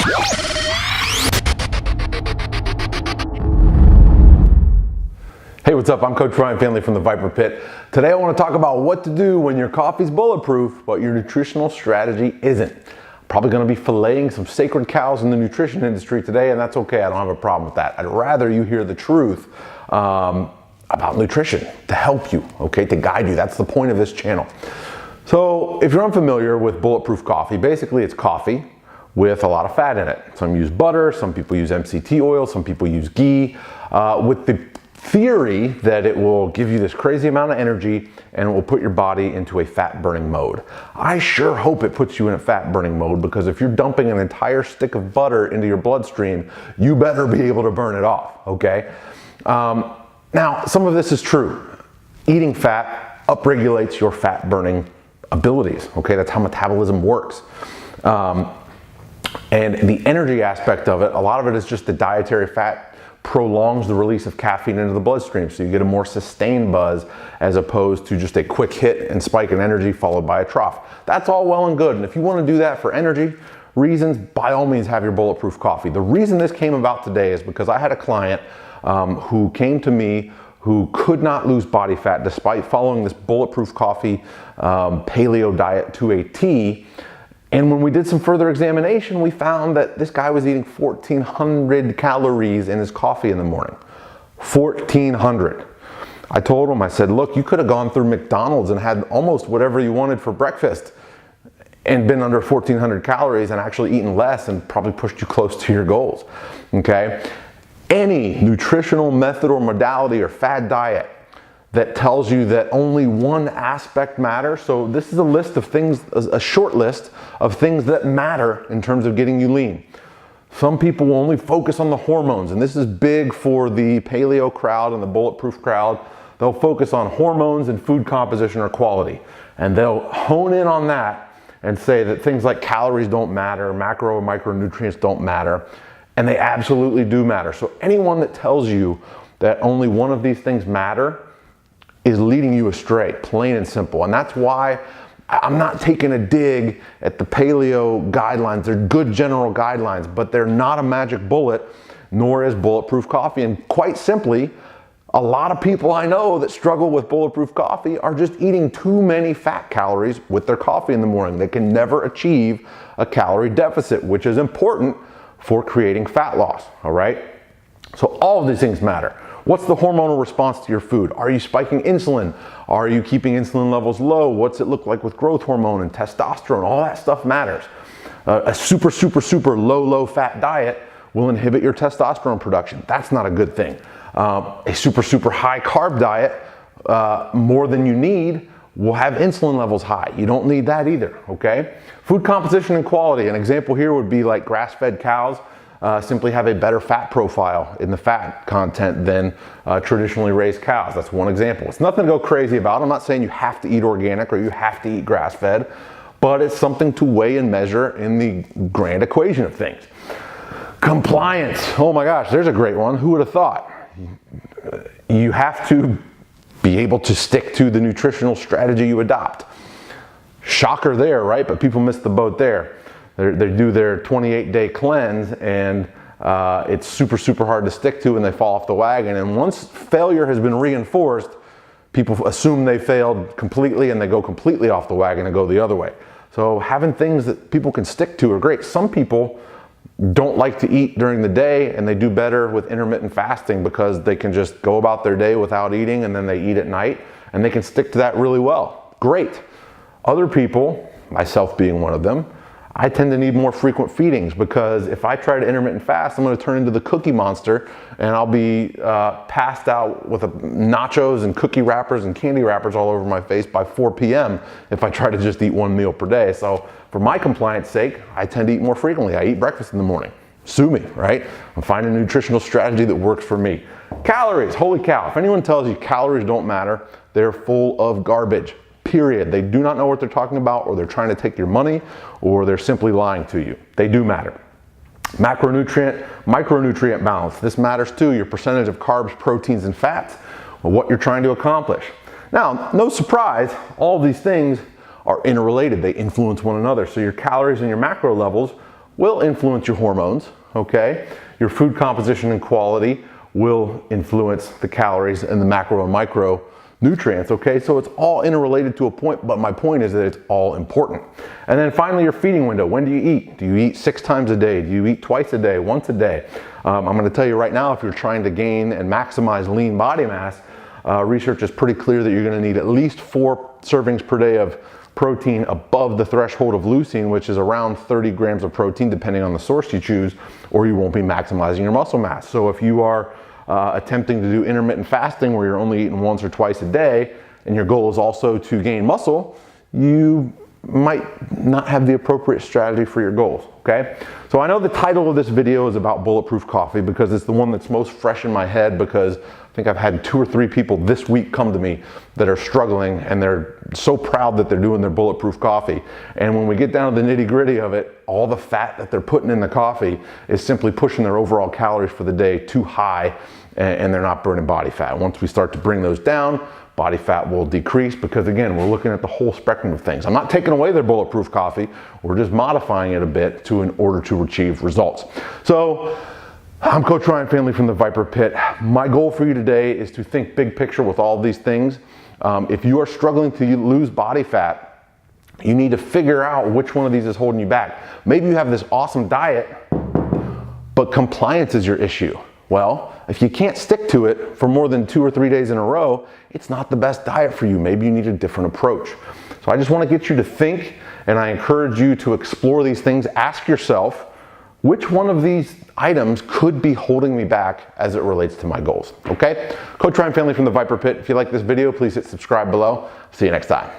Hey, what's up? I'm Coach Ryan Finley from the VIPAR Pit. Today I want to talk about what to do when your coffee's bulletproof, but your nutritional strategy isn't. Probably going to be filleting some sacred cows in the nutrition industry today, and that's okay. I don't have a problem with that. I'd rather you hear the truth about nutrition to help you, okay, to guide you. That's the point of this channel. So if you're unfamiliar with Bulletproof Coffee, basically it's coffee with a lot of fat in it. Some use butter, some people use MCT oil, some people use ghee, with the theory that it will give you this crazy amount of energy and it will put your body into a fat burning mode. I sure hope it puts you in a fat burning mode, because if you're dumping an entire stick of butter into your bloodstream, you better be able to burn it off, okay? Now, some of this is true. Eating fat upregulates your fat burning abilities, okay? That's how metabolism works. And the energy aspect of it, a lot of it is just the dietary fat prolongs the release of caffeine into the bloodstream, so you get a more sustained buzz as opposed to just a quick hit and spike in energy followed by a trough. That's all well and good, and if you want to do that for energy reasons, by all means have your Bulletproof Coffee. The reason this came about today is because I had a client who came to me who could not lose body fat despite following this Bulletproof Coffee paleo diet to a T. And when we did some further examination, we found that this guy was eating 1,400 calories in his coffee in the morning. 1,400. I told him, I said, look, you could have gone through McDonald's and had almost whatever you wanted for breakfast and been under 1,400 calories and actually eaten less and probably pushed you close to your goals, okay? Any nutritional method or modality or fad diet that tells you that only one aspect matters. So this is a list of things, a short list of things that matter in terms of getting you lean. Some people will only focus on the hormones, and this is big for the paleo crowd and the bulletproof crowd. They'll focus on hormones and food composition or quality, and they'll hone in on that and say that things like calories don't matter, macro or micronutrients don't matter, and they absolutely do matter. So anyone that tells you that only one of these things matter is leading you astray, plain and simple. And that's why I'm not taking a dig at the paleo guidelines. They're good general guidelines, but they're not a magic bullet, nor is Bulletproof Coffee. And quite simply, a lot of people I know that struggle with Bulletproof Coffee are just eating too many fat calories with their coffee in the morning. They can never achieve a calorie deficit, which is important for creating fat loss, all right? So all of these things matter. What's the hormonal response to your food? Are you spiking insulin? Are you keeping insulin levels low? What's it look like with growth hormone and testosterone? All that stuff matters. A super low fat diet will inhibit your testosterone production. That's not a good thing. A super high carb diet, more than you need, will have insulin levels high. You don't need that either, okay? Food composition and quality. An example here would be like grass-fed cows. Simply have a better fat profile in the fat content than traditionally raised cows. That's one example. It's nothing to go crazy about. I'm not saying you have to eat organic or you have to eat grass-fed, but it's something to weigh and measure in the grand equation of things. Compliance. Oh my gosh, there's a great one. Who would have thought? You have to be able to stick to the nutritional strategy you adopt. Shocker there, right? But people miss the boat there. They do their 28-day cleanse, and it's super hard to stick to, and they fall off the wagon. And once failure has been reinforced, people assume they failed completely, and they go completely off the wagon and go the other way. So having things that people can stick to are great. Some people don't like to eat during the day, and they do better with intermittent fasting because they can just go about their day without eating, and then they eat at night, and they can stick to that really well. Great. Other people, myself being one of them, I tend to need more frequent feedings, because if I try to intermittent fast, I'm going to turn into the cookie monster, and I'll be passed out with nachos and cookie wrappers and candy wrappers all over my face by 4 p.m. if I try to just eat one meal per day. So for my compliance sake, I tend to eat more frequently. I eat breakfast in the morning. Sue me, right? I'm finding a nutritional strategy that works for me. Calories, holy cow. If anyone tells you calories don't matter, they're full of garbage. Period. They do not know what they're talking about, or they're trying to take your money, or they're simply lying to you. They do matter. Macronutrient, micronutrient balance. This matters too. Your percentage of carbs, proteins, and fats, or what you're trying to accomplish. Now, no surprise, all of these things are interrelated. They influence one another. So your calories and your macro levels will influence your hormones, okay? Your food composition and quality will influence the calories and the macro and micro nutrients, okay? So it's all interrelated to a point, but my point is that it's all important. And then finally, your feeding window. When do you eat? Do you eat 6 times a day? Do you eat twice a day, once a day? I'm gonna tell you right now, if you're trying to gain and maximize lean body mass, research is pretty clear that you're gonna need at least 4 servings per day of protein above the threshold of leucine, which is around 30 grams of protein, depending on the source you choose, or you won't be maximizing your muscle mass. So if you are attempting to do intermittent fasting where you're only eating once or twice a day, and your goal is also to gain muscle, you might not have the appropriate strategy for your goals, okay? So I know the title of this video is about Bulletproof Coffee because it's the one that's most fresh in my head, because I think I've had 2 or 3 people this week come to me that are struggling and they're so proud that they're doing their Bulletproof Coffee. And when we get down to the nitty gritty of it, all the fat that they're putting in the coffee is simply pushing their overall calories for the day too high, and they're not burning body fat. Once we start to bring those down, body fat will decrease, because again, we're looking at the whole spectrum of things. I'm not taking away their Bulletproof Coffee, we're just modifying it a bit in order to achieve results. So, I'm Coach Ryan Family from the VIPAR Pit. My goal for you today is to think big picture with all of these things. If you are struggling to lose body fat, you need to figure out which one of these is holding you back. Maybe you have this awesome diet, but compliance is your issue. Well, if you can't stick to it for more than 2 or 3 days in a row, it's not the best diet for you. Maybe you need a different approach. So I just want to get you to think, and I encourage you to explore these things. Ask yourself, which one of these items could be holding me back as it relates to my goals, okay? Coach Ryan Family from the VIPAR Pit. If you like this video, please hit subscribe below. See you next time.